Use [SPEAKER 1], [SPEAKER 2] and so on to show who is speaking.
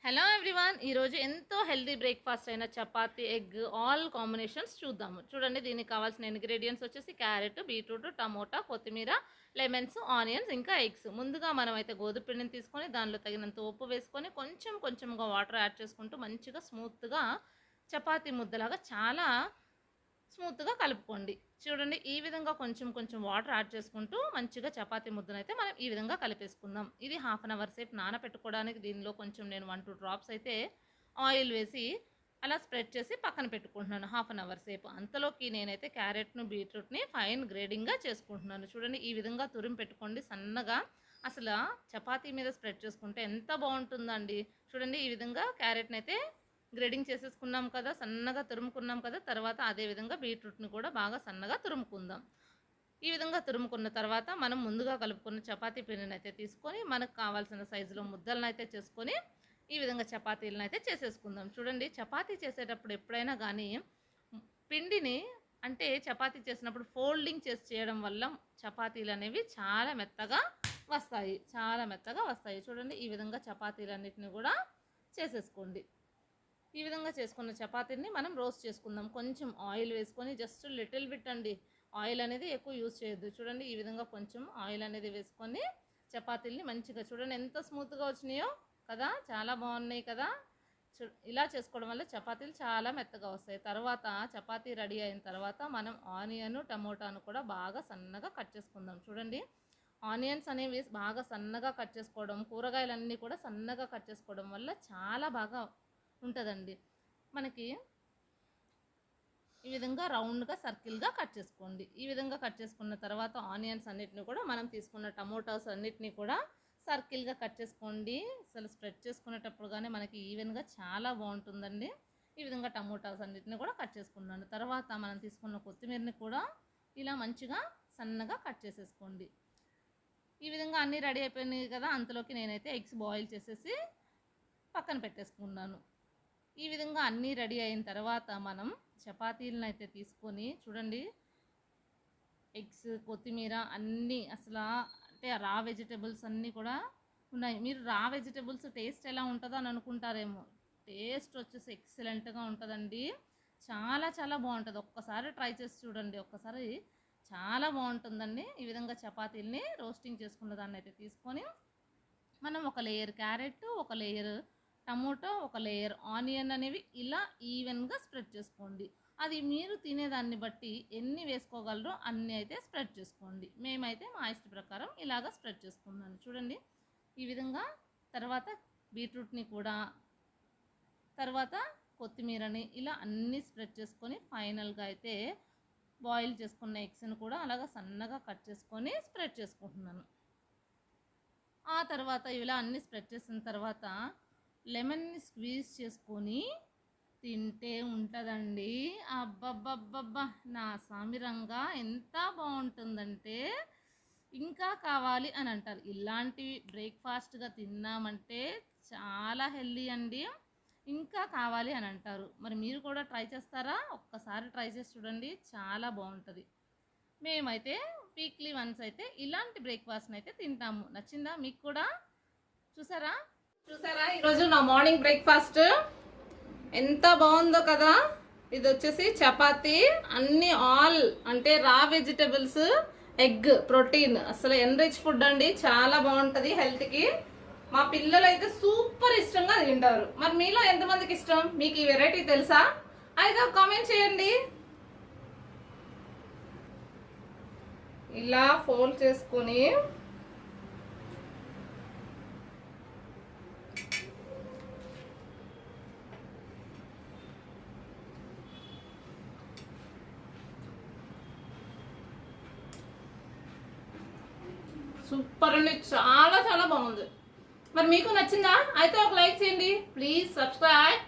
[SPEAKER 1] Hello everyone, ఈరోజు ఎంతో healthy breakfast అయిన చపాతీ ఎగ్ ఆల్ కాంబినేషన్స్ చూద్దాము. చూడండి, దీనికి కావాల్సిన ఇంగ్రీడియంట్స్ వచ్చేసి క్యారెట్, బీట్రూట్, టమోటా, కొత్తిమీర, లెమన్స్, ఆనియన్స్, ఇంకా ఎగ్స్. ముందుగా మనం అయితే గోధుమ పిండిని తీసుకొని దానిలో తగినంత ఉప్పు వేసుకొని కొంచెంగా వాటర్ యాడ్ చేసుకుంటూ మంచిగా స్మూత్గా చపాతీ ముద్దలాగా చాలా స్మూత్గా కలుపుకోండి. చూడండి, ఈ విధంగా కొంచెం వాటర్ యాడ్ చేసుకుంటూ మంచిగా చపాతీ ముద్దనైతే మనం ఈ విధంగా కలిపేసుకుందాం. ఇది హాఫ్ అన్ అవర్ సేపు నానపెట్టుకోవడానికి దీనిలో కొంచెం నేను 1-2 డ్రాప్స్ అయితే ఆయిల్ వేసి అలా స్ప్రెడ్ చేసి పక్కన పెట్టుకుంటున్నాను హాఫ్ అన్ అవర్ సేపు. అంతలోకి నేనైతే క్యారెట్ను, బీట్రూట్ని ఫైన్ గ్రేడింగ్గా చేసుకుంటున్నాను. చూడండి, ఈ విధంగా తురిమి పెట్టుకోండి సన్నగా. అసలు చపాతీ మీద స్ప్రెడ్ చేసుకుంటే ఎంత బాగుంటుందండి. చూడండి, ఈ విధంగా క్యారెట్ని అయితే గ్రేడింగ్ చేసేసుకున్నాం కదా, సన్నగా తురుముకున్నాం కదా. తర్వాత అదేవిధంగా బీట్రూట్ని కూడా బాగా సన్నగా తురుముకుందాం. ఈ విధంగా తురుముకున్న తర్వాత మనం ముందుగా కలుపుకున్న చపాతీ పిండిని అయితే తీసుకొని మనకు కావాల్సిన సైజులో ముద్దలను అయితే చేసుకొని ఈ విధంగా చపాతీలను అయితే చేసేసుకుందాం. చూడండి, చపాతీ చేసేటప్పుడు ఎప్పుడైనా కానీ పిండిని అంటే చపాతీ చేసినప్పుడు ఫోల్డింగ్ చేసి చేయడం వల్ల చపాతీలు అనేవి చాలా మెత్తగా వస్తాయి. చూడండి, ఈ విధంగా చపాతీలన్నిటిని కూడా చేసేసుకోండి. ఈ విధంగా చేసుకున్న చపాతీని మనం రోస్ట్ చేసుకుందాం. కొంచెం ఆయిల్ వేసుకొని జస్ట్ లిటిల్ బిట్ అండి, ఆయిల్ అనేది ఎక్కువ యూజ్ చేయొద్దు. చూడండి, ఈ విధంగా కొంచెం ఆయిల్ అనేది వేసుకొని చపాతీల్ని మంచిగా చూడండి ఎంత స్మూత్గా వచ్చినాయో కదా, చాలా బాగున్నాయి కదా. ఇలా చేసుకోవడం వల్ల చపాతీలు చాలా మెత్తగా వస్తాయి. తర్వాత చపాతీ రెడీ అయిన తర్వాత మనం ఆనియన్, టమోటాను కూడా బాగా సన్నగా కట్ చేసుకుందాం. చూడండి, ఆనియన్స్ అనేవి బాగా సన్నగా కట్ చేసుకోవడం, కూరగాయలన్నీ కూడా సన్నగా కట్ చేసుకోవడం వల్ల చాలా బాగా ఉంటుందండి. మనకి ఈ విధంగా రౌండ్గా సర్కిల్గా కట్ చేసుకోండి. ఈ విధంగా కట్ చేసుకున్న తర్వాత ఆనియన్స్ అన్నిటిని కూడా మనం తీసుకున్న టమోటాస్ అన్నిటిని కూడా సర్కిల్గా కట్ చేసుకోండి. అసలు స్ప్రెడ్ చేసుకునేటప్పుడు కానీ మనకి ఈవెన్గా చాలా బాగుంటుందండి. ఈ విధంగా టమోటాస్ అన్నిటిని కూడా కట్ చేసుకున్నాను. తర్వాత మనం తీసుకున్న కొత్తిమీరని కూడా ఇలా మంచిగా సన్నగా కట్ చేసేసుకోండి. ఈ విధంగా అన్నీ రెడీ అయిపోయినాయి కదా. అంతలోకి నేనైతే ఎగ్స్ బాయిల్ చేసేసి పక్కన పెట్టేసుకున్నాను. ఈ విధంగా అన్నీ రెడీ అయిన తర్వాత మనం చపాతీలను అయితే తీసుకొని చూడండి, ఎగ్స్, కొత్తిమీర అన్నీ అసలు అంటే రా వెజిటేబుల్స్ అన్నీ కూడా ఉన్నాయి. మీరు రా వెజిటేబుల్స్ టేస్ట్ ఎలా ఉంటుందో అని అనుకుంటారేమో. టేస్ట్ వచ్చేసి ఎక్సలెంట్గా ఉంటుందండి. చాలా బాగుంటుంది. ఒక్కసారి ట్రై చేసి చూడండి, ఒక్కసారి చాలా బాగుంటుందండి. ఈ విధంగా చపాతీల్ని రోస్టింగ్ చేసుకున్న దాన్ని అయితే తీసుకొని మనం ఒక లేయర్ క్యారెట్, ఒక లేయర్ టమోటో, ఒక లేయర్ ఆనియన్ అనేవి ఇలా ఈవెన్గా స్ప్రెడ్ చేసుకోండి. అది మీరు తినేదాన్ని బట్టి ఎన్ని వేసుకోగలరో అన్నీ అయితే స్ప్రెడ్ చేసుకోండి. మేమైతే మా ఇష్ట ప్రకారం ఇలాగ స్ప్రెడ్ చేసుకున్నాను. చూడండి, ఈ విధంగా తర్వాత బీట్రూట్ని కూడా, తర్వాత కొత్తిమీరని ఇలా అన్నీ స్ప్రెడ్ చేసుకొని ఫైనల్గా అయితే బాయిల్ చేసుకున్న ఎగ్స్ని కూడా అలాగ సన్నగా కట్ చేసుకొని స్ప్రెడ్ చేసుకుంటున్నాను. ఆ తర్వాత ఇలా అన్నీ స్ప్రెడ్ చేసిన తర్వాత లెమన్ని స్క్వీజ్ చేసుకొని తింటే ఉంటుందండి. అబ్బబ్బబ్బబ్బా, నా సామిరంగా ఎంత బాగుంటుందంటే ఇంకా కావాలి అని అంటారు. ఇలాంటివి బ్రేక్ఫాస్ట్గా తిన్నామంటే చాలా హెల్దీ అండి, ఇంకా కావాలి అని అంటారు. మరి మీరు కూడా ట్రై చేస్తారా? ఒక్కసారి ట్రై చేసి చూడండి, చాలా బాగుంటుంది. మేమైతే వీక్లీ వన్స్ అయితే ఇలాంటి బ్రేక్ఫాస్ట్ని అయితే తింటాము. నచ్చిందా మీకు కూడా? చూసారా ఈరోజు నా మార్నింగ్ బ్రేక్ఫాస్ట్ ఎంత బాగుందో కదా. ఇది వచ్చేసి చపాతీ, అన్ని ఆల్ అంటే రా వెజిటబుల్స్, ఎగ్, ప్రోటీన్, అసలు ఎన్రిచ్ ఫుడ్ అండి. చాలా బాగుంటుంది హెల్త్కి. మా పిల్లలు అయితే సూపర్ ఇష్టంగా తింటారు. మరి మీలో ఎంతమందికి ఇష్టం? మీకు ఈ వెరైటీ తెలుసా? అయితే కామెంట్ చేయండి. ఇలా ఫోల్డ్ చేసుకుని సూపర్ అండి, చాలా బాగుంది. మరి మీకు నచ్చిందా? అయితే ఒక లైక్ చేయండి, ప్లీజ్ సబ్స్క్రైబ్.